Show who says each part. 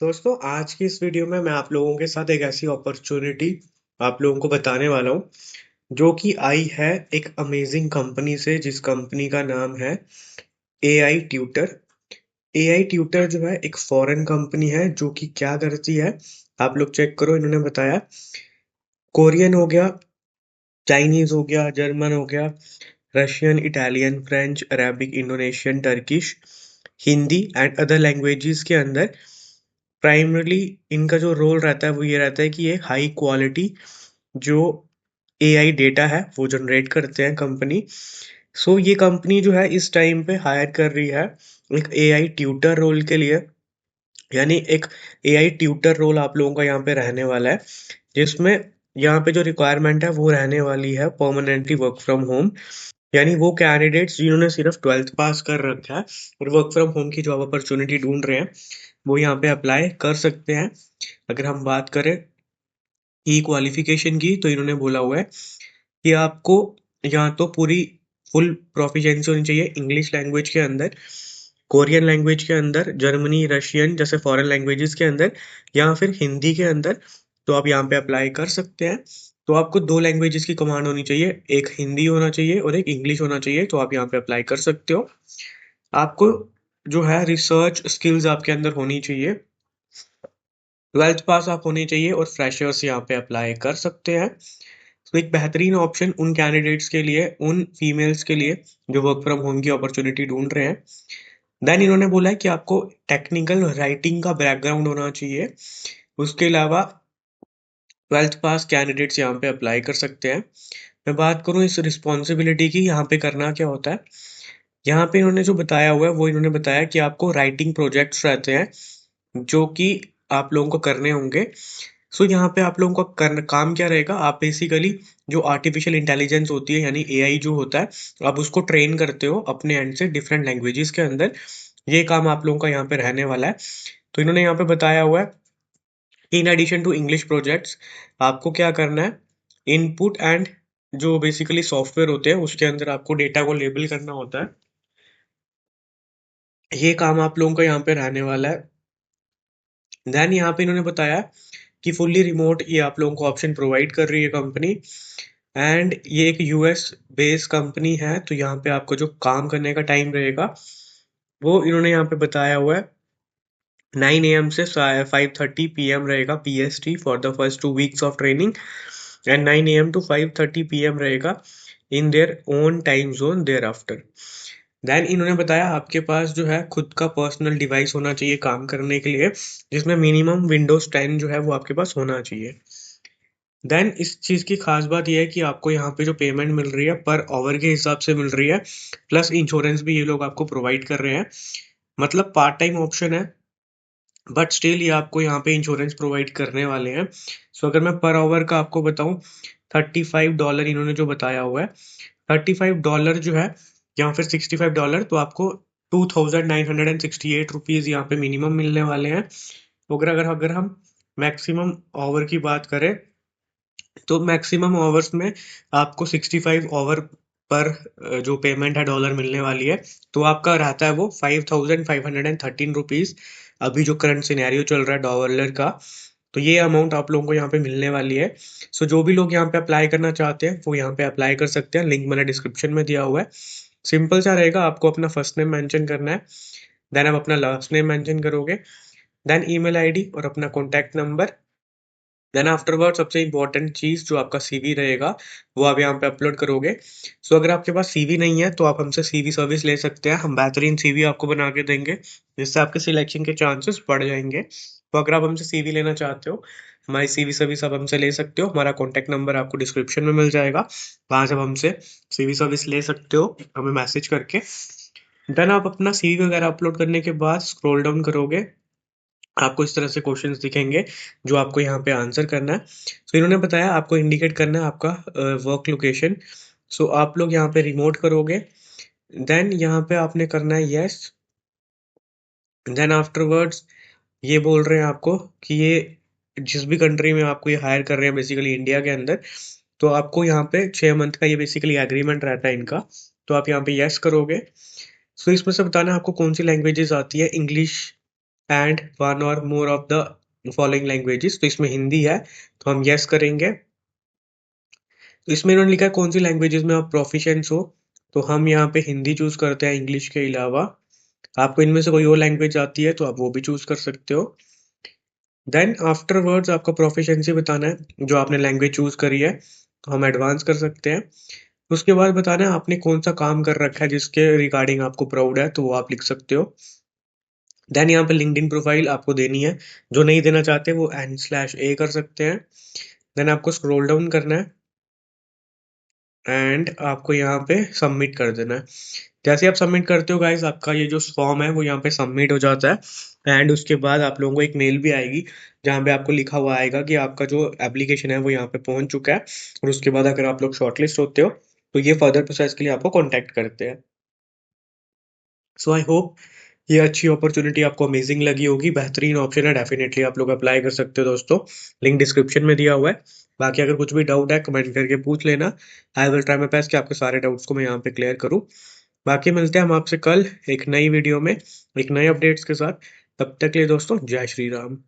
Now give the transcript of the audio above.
Speaker 1: दोस्तों आज की इस वीडियो में मैं आप लोगों के साथ एक ऐसी अपॉर्चुनिटी आप लोगों को बताने वाला हूँ जो कि आई है एक अमेजिंग कंपनी से, जिस कंपनी का नाम है एआई ट्यूटर। एआई ट्यूटर जो है एक फॉरेन कंपनी है जो कि क्या करती है, आप लोग चेक करो। इन्होंने बताया कोरियन हो गया, चाइनीज हो गया, जर्मन हो गया, Russian, Italian, French, Arabic, Indonesian, Turkish, Hindi and other languages के अंदर प्राइमरली इनका जो रोल रहता है वो ये रहता है कि ये हाई क्वालिटी जो एआई डेटा है वो जनरेट करते हैं कंपनी। सो ये कंपनी जो है इस टाइम पे हायर कर रही है एक एआई ट्यूटर रोल के लिए। यानी एक एआई ट्यूटर रोल आप लोगों का यहाँ पे रहने वाला है, जिसमें यहाँ पे जो रिक्वायरमेंट है वो रहने वाली है परमानेंटली वर्क फ्रॉम होम। यानी वो कैंडिडेट्स जिन्होंने सिर्फ 12th पास कर रखा है और वर्क फ्रॉम होम की जॉब अपॉर्चुनिटी ढूंढ रहे हैं वो यहाँ पे अप्लाई कर सकते हैं। अगर हम बात करें ई क्वालिफिकेशन की, तो इन्होंने बोला हुआ है कि आपको यहाँ तो पूरी फुल प्रोफिशिएंसी होनी चाहिए इंग्लिश लैंग्वेज के अंदर, कोरियन लैंग्वेज के अंदर, जर्मनी, रशियन जैसे फॉरेन लैंग्वेजेस के अंदर, या फिर हिंदी के अंदर। तो आप यहाँ पे अप्लाई कर सकते हैं। तो आपको दो लैंग्वेजेस की कमांड होनी चाहिए, एक हिंदी होना चाहिए और एक इंग्लिश होना चाहिए। तो आप यहाँ पे अप्लाई कर सकते हो। आपको जो है रिसर्च स्किल्स आपके अंदर होनी चाहिए, 12th पास आप होने चाहिए और फ्रेशर्स यहाँ पे अप्लाई कर सकते हैं। तो एक बेहतरीन ऑप्शन उन कैंडिडेट्स के लिए, उन फीमेल्स के लिए जो वर्क फ्रॉम होम की अपॉर्चुनिटी ढूंढ रहे हैं। देन इन्होंने बोला है कि आपको टेक्निकल राइटिंग का बैकग्राउंड होना चाहिए। उसके अलावा 12th पास कैंडिडेट्स यहाँ पे अप्लाई कर सकते हैं। मैं बात करूँ इस रिस्पॉन्सिबिलिटी की, यहाँ पे करना क्या होता है। यहाँ पे इन्होंने जो बताया हुआ है वो इन्होंने बताया कि आपको राइटिंग प्रोजेक्ट्स रहते हैं जो कि आप लोगों को करने होंगे। सो यहाँ पे आप लोगों का काम क्या रहेगा, आप बेसिकली जो आर्टिफिशियल इंटेलिजेंस होती है यानी एआई जो होता है, आप उसको ट्रेन करते हो अपने एंड से डिफरेंट लैंग्वेजेस के अंदर। ये काम आप लोगों का यहाँ पे रहने वाला है। तो इन्होंने यहाँ पे बताया हुआ है in addition to English projects आपको क्या करना है, इनपुट एंड जो बेसिकली सॉफ्टवेयर होते हैं उसके अंदर आपको डेटा को लेबल करना होता है। ये काम आप लोगों का यहाँ पे रहने वाला है। देन यहाँ पे इन्होंने बताया कि फुल्ली रिमोट ये आप लोगों को ऑप्शन प्रोवाइड कर रही है कंपनी। एंड ये एक यूएस बेस्ड कंपनी है, तो यहाँ पे आपको जो काम करने का टाइम रहेगा वो इन्होंने यहाँ पे बताया हुआ है 9 AM से 5:30 PM रहेगा PST for the first 2 weeks of training, and 9 AM to 5:30 PM रहेगा in their own time zone thereafter. Then इन्होंने बताया आपके पास जो है खुद का पर्सनल डिवाइस होना चाहिए काम करने के लिए, जिसमें मिनिमम विंडोज 10 जो है वो आपके पास होना चाहिए। देन इस चीज़ की खास बात यह है कि आपको यहाँ पे जो पेमेंट मिल रही है पर आवर के हिसाब से मिल रही है, प्लस इंश्योरेंस भी ये लोग आपको प्रोवाइड कर रहे हैं। मतलब पार्ट टाइम ऑप्शन है बट स्टिल ये आपको यहाँ पे इंश्योरेंस प्रोवाइड करने वाले हैं। सो अगर मैं पर आवर का आपको बताऊँ, $35 इन्होंने जो बताया हुआ है, $35 जो है या फिर $65, तो आपको 2,968 यहाँ पे मिनिमम मिलने वाले हैं। तो अगर अगर अगर हम मैक्सिमम आवर की बात करें, तो मैक्सिमम आवर्स में आपको 65 आवर पर जो पेमेंट है डॉलर मिलने वाली है। तो आपका रहता है वो 5,513 रुपीज। अभी जो करंट सिनेरियो चल रहा है डॉलर का, तो ये अमाउंट आप लोगों को यहाँ पे मिलने वाली है। सो जो भी लोग यहाँ पे अप्लाई करना चाहते हैं वो यहाँ पे अप्लाई कर सकते हैं, लिंक मैंने डिस्क्रिप्शन में दिया हुआ है। सिंपल सा रहेगा, आपको अपना फर्स्ट नेम मेंशन करना है, देन आप अपना लास्ट नेम मेंशन करोगे, देन ईमेल आईडी और अपना कॉन्टैक्ट नंबर। देन आफ्टरवर्ड सबसे इंपॉर्टेंट चीज जो आपका सीवी रहेगा वो आप यहाँ पे अपलोड करोगे। सो अगर आपके पास सीवी नहीं है तो आप हमसे सीवी सर्विस ले सकते हैं, हम बेहतरीन सीवी आपको बना के देंगे जिससे आपके सिलेक्शन के चांसेस बढ़ जाएंगे। तो अगर आप हमसे सीवी लेना चाहते हो, हमारी सीवी सर्विस आप हमसे ले सकते हो। हमारा कॉन्टैक्ट नंबर आपको डिस्क्रिप्शन में मिल जाएगा, वहां से आप हमसे सीवी सर्विस ले सकते हो हमें मैसेज करके। देन आप अपना सीवी वगैरह अपलोड करने के बाद स्क्रॉल डाउन करोगे, आपको इस तरह से क्वेश्चंस दिखेंगे जो आपको यहाँ पे आंसर करना है। सो इन्होंने बताया आपको इंडिकेट करना है आपका वर्क लोकेशन। सो आप लोग यहाँ पे रिमोट करोगे, देन यहाँ पे आपने करना है यस। देन आफ्टरवर्ड्स ये बोल रहे हैं आपको कि ये जिस भी कंट्री में आपको ये हायर कर रहे हैं बेसिकली इंडिया के अंदर, तो आपको यहाँ पे 6 मंथ का ये बेसिकली एग्रीमेंट रहता है इनका। तो आप यहाँ पे यस करोगे। सो इसमें से बताना है आपको कौन सी लैंग्वेजेस आती है, इंग्लिश, एंड वन और more of the following languages. तो इसमें हिंदी है तो हम यस करेंगे। तो इसमें इन्होंने लिखा है कौन सी लैंग्वेजेस में आप प्रोफिशिएंट हो, तो हम यहाँ पे हिंदी चूज करते हैं इंग्लिश के अलावा। आपको इनमें से कोई और लैंग्वेज आती है तो आप वो भी चूज कर सकते हो। देन आफ्टरवर्ड्स आपका प्रोफिशिएंसी बताना है जो आपने लैंग्वेज चूज करी है, तो हम एडवांस कर सकते हैं। उसके बाद बताना है आपने कौन सा काम कर रखा है जिसके रिगार्डिंग आपको प्राउड है, तो वो आप लिख सकते हो। देन यहाँ पे लिंक्डइन प्रोफाइल आपको देनी है, जो नहीं देना चाहते वो n/a कर सकते हैं। देन आपको स्क्रॉल डाउन करना है एंड आपको यहाँ पे सबमिट कर देना है। जैसे आप सबमिट करते हो गाइस, आपका ये जो फॉर्म है वो यहाँ पे सबमिट हो जाता है एंड उसके बाद आप लोगों को एक मेल भी आएगी जहाँ पे आपको लिखा हुआ आएगा कि आपका जो एप्लीकेशन है वो यहाँ पे पहुंच चुका है। और उसके बाद अगर आप लोग शॉर्टलिस्ट होते हो तो ये फर्दर प्रोसेस के लिए आपको कॉन्टेक्ट करते हैं। सो आई होप ये अच्छी अपॉर्चुनिटी आपको अमेजिंग लगी होगी, बेहतरीन ऑप्शन है, डेफिनेटली आप लोग अप्लाई कर सकते हो दोस्तों। लिंक डिस्क्रिप्शन में दिया हुआ है। बाकी अगर कुछ भी डाउट है कमेंट करके पूछ लेना। I will try my best कि आपके सारे डाउट्स को मैं यहाँ पे क्लियर करूँ। बाकी मिलते हैं हम आपसे कल एक नई वीडियो में एक नए अपडेट्स के साथ। तब तक के लिए दोस्तों, जय श्री राम।